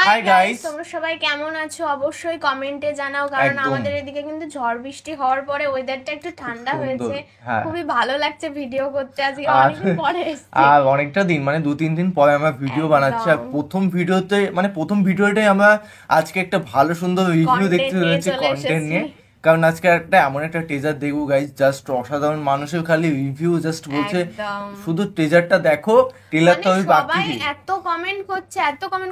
Hi guys, তোমরা সবাই কেমন আছো অবশ্যই কমেন্টে জানাও, কারণ আমাদের এদিকে কিন্তু ঝড় বৃষ্টি হওয়ার পরে ওয়েদারটা একটু ঠান্ডা হয়েছে, খুবই ভালো লাগছে ভিডিও করতে। আজকে অনেকদিন পরে এসেছি, আর অনেকটা দিন মানে 2-3 দিন পরে আমরা ভিডিও বানাচ্ছি। আর প্রথম ভিডিওতে আমরা আজকে একটা ভালো সুন্দর রিভিউ দেখতে চলেছি কন্টেন্ট নিয়ে, কারণ আজকে এমন একটা টিজার দেখবো গাইস, জাস্ট অসাধারণ। মানুষের খালি রিভিউ জাস্ট বলছে শুধু টিজারটা দেখো, ট্রেলারটা ওই বাকি। এত কমেন্ট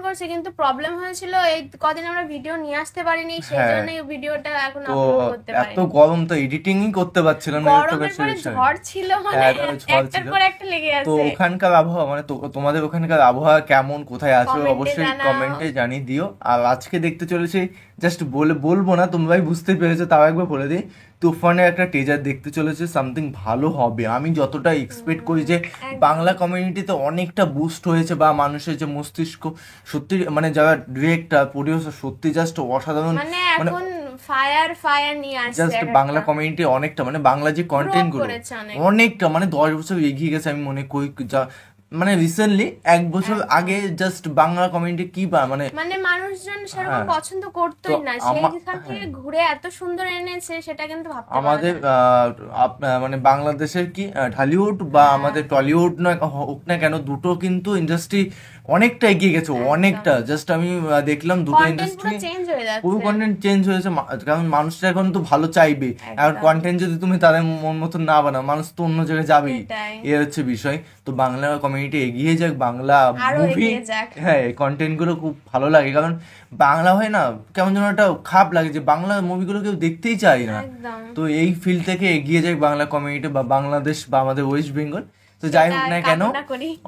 করছে কিন্তু প্রবলেম হয়েছিল এই কদিন আমরা ভিডিও নিয়ে আসতে পারিনি, সেজন্য এই ভিডিওটা এখন আপলোড করতে পারিনি। এত গরম তো এডিটিংই করতে পারছিলাম না, ঝড় ছিল, মানে একটার পর একটা লেগে আছে। তো ওখানকার আবহাওয়া মানে তোমাদের ওখানকার আবহাওয়া কেমন, কোথায় আছো অবশ্যই কমেন্টে জানিয়ে দিও। আর আজকে দেখতে চলেছি, জাস্ট বলবো না, তোমরাই বুঝতে পেরেছো, তাও একবার বলে দিই, তুফানের একটা টিজার দেখতে চলেছে, সামথিং ভালো হবে। আমি যতটা এক্সপেক্ট করি যে বাংলা কমিউনিটিতে অনেকটা বুস্ট হয়েছে, বা মানুষের যে মস্তিষ্ক সত্যি, মানে যারা ডিরেক্টর প্রডিউসার সত্যি জাস্ট অসাধারণ, মানে ফায়ার নিয়ে আসছে। জাস্ট বাংলা কমিউনিটি অনেকটা, মানে বাংলা যে কন্টেন্ট গুলো অনেকটা, মানে 10 বছর এগিয়ে গেছে আমি মনে করি। মানে রিসেন্টলি 1 বছর আগে জাস্ট বাংলা কমিউনিটি কি মানে মানুষজন সেরকম পছন্দ করতোই না, সেইখান থেকে ঘুরে এত সুন্দর এনেছে, সেটা কিন্তু ভাবতে আমাদের মানে বাংলাদেশের কি ঢালিউড বা আমাদের টলিউড না হোক না কেন, দুটো কিন্তু ইন্ডাস্ট্রি অনেকটা এগিয়ে গেছে, অনেকটা। জাস্ট আমি দেখলাম দুটো ইন্ডাস্ট্রি পুরো কন্টেন্ট চেঞ্জ হয়েছে, কারণ মানুষরা এখন তো ভালো চাইবে। আর কন্টেন্ট যদি তুমি তাদের মন মতো না বানাও, মানুষ তো অন্য জায়গায় যাবেই, এর হচ্ছে বিষয়। তো বাংলা কমিউনিটি এগিয়ে যাক, বাংলা মুভি, হ্যাঁ কন্টেন্ট গুলো খুব ভালো লাগে, কারণ বাংলা হয় না কেমন যেন একটা খারাপ লাগে যে বাংলা মুভিগুলো কেউ দেখতেই চায় না। তো এই ফিল্ড থেকে এগিয়ে যায় বাংলা কমিউনিটি বা বাংলাদেশ বা আমাদের ওয়েস্ট বেঙ্গল। তো যাই হোক না কেন,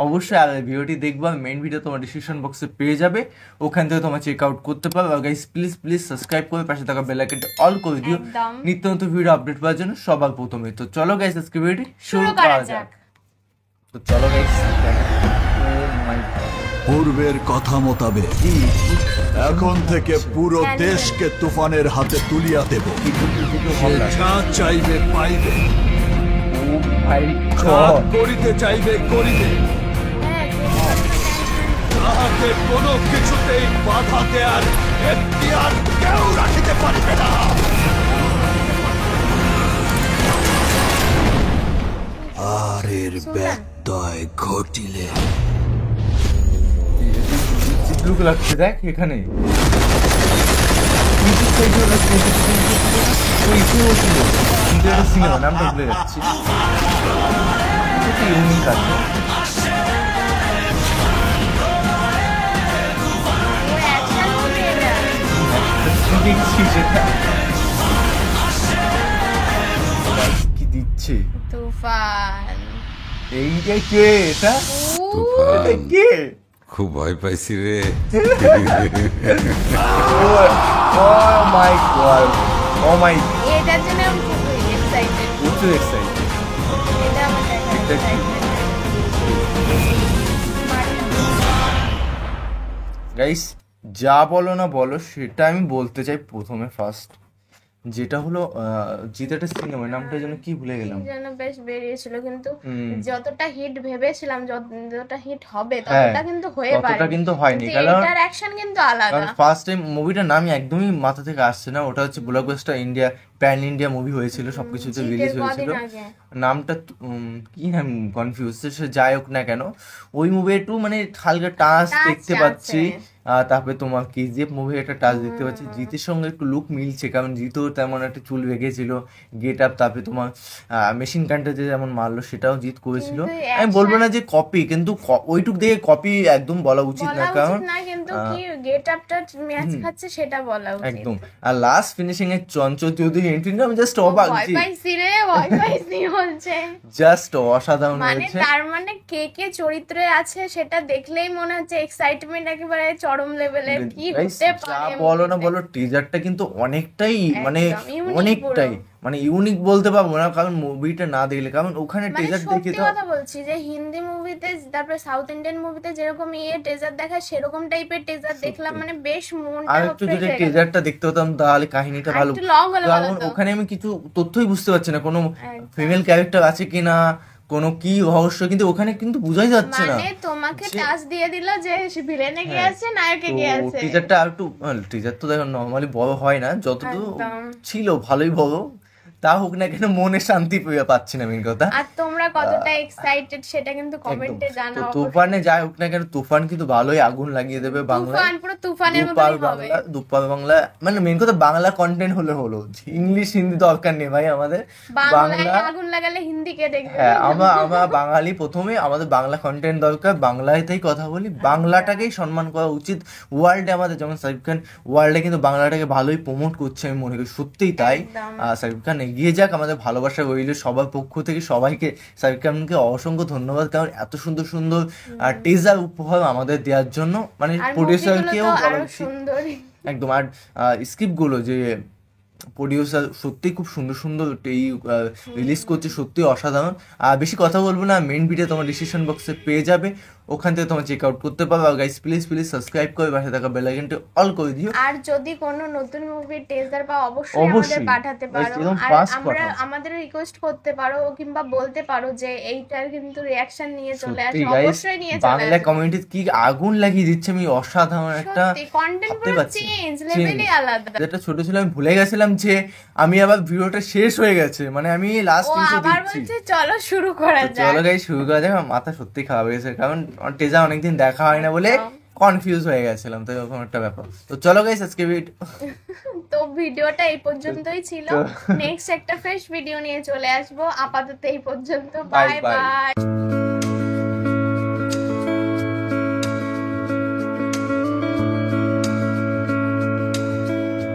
অবশ্যই আর ভিডিওটি দেখবা, মেইন ভিডিও তোমার ডিসক্রিপশন বক্সে পেয়ে যাবে, ওখান থেকে তোমার চেক আউট করতে পারো। আর গাইস প্লিজ সাবস্ক্রাইব করে পাশে থাকা বেল আইকনটা অল করে দিও নিত্য নতুন ভিডিও আপডেট পাওয়ার জন্য সবার প্রথমে। তো চলো গাইস আজকে ভিডিওটি শুরু করা যাক। তো চলো গাইস, পূর্বের কথা মোতাবেক এখন থেকে পুরো দেশকে তুফানের হাতে তুলিয়া দেব। যা চাইবে পাইবে, করিতে চাইবে করিবে, তাহাকে কোনো কিছুতেই বাধা দেয়ার এখতিয়ার কেউ রাখিতে পারিবে না। আর এর ব্যত্যয় ঘটিলে লুক লাগছে, দেখ এখানে সিনেমা নামটা ভুলে যাচ্ছি, ইউনিক আছে। কি দিচ্ছে তুফান, এইটা কে? এটা কে? খুব ভয় পাইছি রে। এটার জন্য আমি খুব এক্সাইটেড, প্রচুর এক্সাইটেড। এটা আমার দেখা গাইস যা বলো না বলো, সেটা আমি বলতে চাই প্রথমে ফার্স্ট, যেটা হলো জিতেটা সিনেমা নামটা যেন কি ভুলে গেলাম, যেন বেশ বেরিয়েছিল, কিন্তু যতটা হিট ভেবেছিলাম, যতটা হিট হবে ততটা কিন্তু হয়ে পারে, ততটা কিন্তু হয়নি, কারণ এটার অ্যাকশন কিন্তু আলাদা। ফার্স্ট টাইম মুভিটার নামই একদমই মাথা থেকে আসছে না, ওটা হচ্ছে blockbuster India, pan India movie হয়েছিল, সবকিছুতে রিলিজ হয়েছিল। নামটা কি নাম কনফিউজ, সে যাই হোক না কেন, ওই মুভি একটু মানে হালকা টাচ দেখতে পাচ্ছি। তারপরে তোমার কেজিএফ মুভি একটা টাচ দেখতে পাচ্ছি, জিতের সঙ্গে একটু লুক মিলছে, কারণ জিতও তেমন একটা চুল বেঁকেছিল, গেট আপ, তারপরে তোমার মেশিন গানটা যে যেমন মারলো সেটাও জিত করেছিল। আমি বলবো না যে কপি, কিন্তু ওইটুক দেখে কপি একদম বলা উচিত না, কারণ গেট আপটা ম্যাচ খাচ্ছে সেটা বলা উচিত একদম। আর লাস্ট ফিনিশিং এ চঞ্চল চৌধুরী এন্ট্রিটা আমি জাস্ট অবাক, জাস্ট অসাধারণ হয়েছে। তার মানে কে কে চরিত্রে আছে সেটা দেখলেই মনে হচ্ছে এক্সাইটমেন্ট একেবারে চরম লেভেলে। কি হতে পারে বলো না বলো, টিজারটা কিন্তু অনেকটাই মানে ইউনিক বলতে পারবো না, কারণ মুভিটা না দেখলে, কারণ ওখানে টিজার দেখে তো কথা বলছি যে হিন্দি মুভিতে, তারপরে সাউথ ইন্ডিয়ান মুভিতে যেরকম টিজার দেখায় সেরকম টাইপের টিজার দেখলাম, মানে বেশ মনটা আর একটু যদি টিজারটা দেখতে হতাম তাহলে কাহিনীটা ভালো, কারণ ওখানে আমি কিছু তথ্যই বুঝতে পারছি না, কোনো ফিমেল ক্যারেক্টার আছে কিনা, কোনো কি রহস্য, কিন্তু ওখানে কিন্তু বোঝাই যাচ্ছে না, মানে তোমাকে টাস্ক দিয়ে দিল যে ভিলেনে কে আছে নায়কে কে আছে। টিজারটা একটু, টিজার তো দেখো নরমালি বড় হয় না, যতটুকু ছিল ভালোই বড়, তা হোক না কেন মনে শান্তি পাচ্ছি না মেন কথা। আর তোমরা কতটা এক্সাইটেড সেটা কিন্তু কমেন্টে জানাও। তুফানে যাই হোক না কেন, তুফান কিন্তু ভালোই আগুন লাগিয়ে দেবে বাংলায়, তুফান পুরো তুফানের মতোই হবে। দুপাল বাংলা, মানে মেন কথা বাংলা কন্টেন্ট হলে হলো, ইংলিশ হিন্দি দরকার নেই ভাই আমাদের, বাংলায় আগুন লাগালে হিন্দি কে দেখবে? হ্যাঁ আমরা বাঙালি, প্রথমে আমাদের বাংলা কন্টেন্ট দরকার, বাংলাতেই কথা বলি, বাংলাটাকেই সম্মান করা উচিত। ওয়ার্ল্ডে আমাদের যেমন শাহরুখ খান ওয়ার্ল্ডে কিন্তু বাংলাটাকে ভালোই প্রমোট করছে, আমি মনে করি সত্যিই তাই। শাহরুখ খান এগিয়ে যাক, আমাদের ভালোবাসা রইল সবার পক্ষ থেকে সবাইকে। শাহরুখ খানকে অসংখ্য ধন্যবাদ, কারণ এত সুন্দর সুন্দর টিজার উপহার আমাদের দেওয়ার জন্য, মানে প্রডিউসারকেও একদম। আর স্ক্রিপ্ট গুলো যে প্রডিউসার সত্যি খুব সুন্দর সুন্দর এই রিলিজ করছে, সত্যি অসাধারণ। আর বেশি কথা বলবো না, মেন ভিডিও তোমার ডিসক্রিপশন বক্সে পেয়ে যাবে, ওখান থেকে তোমরা চেক আউট করতে পারো। আর গাইস প্লিজ সাবস্ক্রাইব করে পাশে থাকা বেল আইকনটি অল করে দিও। আর যদি কোনো নতুন মুভির টিজার বা অবশ্যই আমাদের পাঠাতে পারো, আর আমরা আমাদের রিকোয়েস্ট করতে পারো কিংবা বলতে পারো যে এইটার কিন্তু রিঅ্যাকশন নিয়ে চলে আসো, অবশ্যই নিয়ে চলে আসো। বাংলা কমিউনিটি কি আগুন লাগিয়ে দিচ্ছে, আমি অসাধারণ একটা কন্টেন্ট পুরো চেঞ্জ, লেভেলই আলাদা। যেটা ছোট ছিল আমি ভুলে গেছিলাম যে আমি আবার ভিডিওটা শেষ হয়ে গেছে, মানে আমি লাস্ট কিছু দিচ্ছি, চলো শুরু করা যাক। চলো গাইস শুরু করা যাক। আমার মাথা সত্যি খারাপ হয়ে গেছে, কারণ টেজা অনেকদিন দেখা হয় না বলে কনফিউজ হয়ে গেছিলাম, তো এরকম একটা ব্যাপার। তো চলো গাইস আজকে তো ভিডিওটা এই পর্যন্তই ছিল, নেক্সট একটা ফ্রেশ ভিডিও নিয়ে চলে আসবো। আপাতত এই পর্যন্ত, বাই বাই।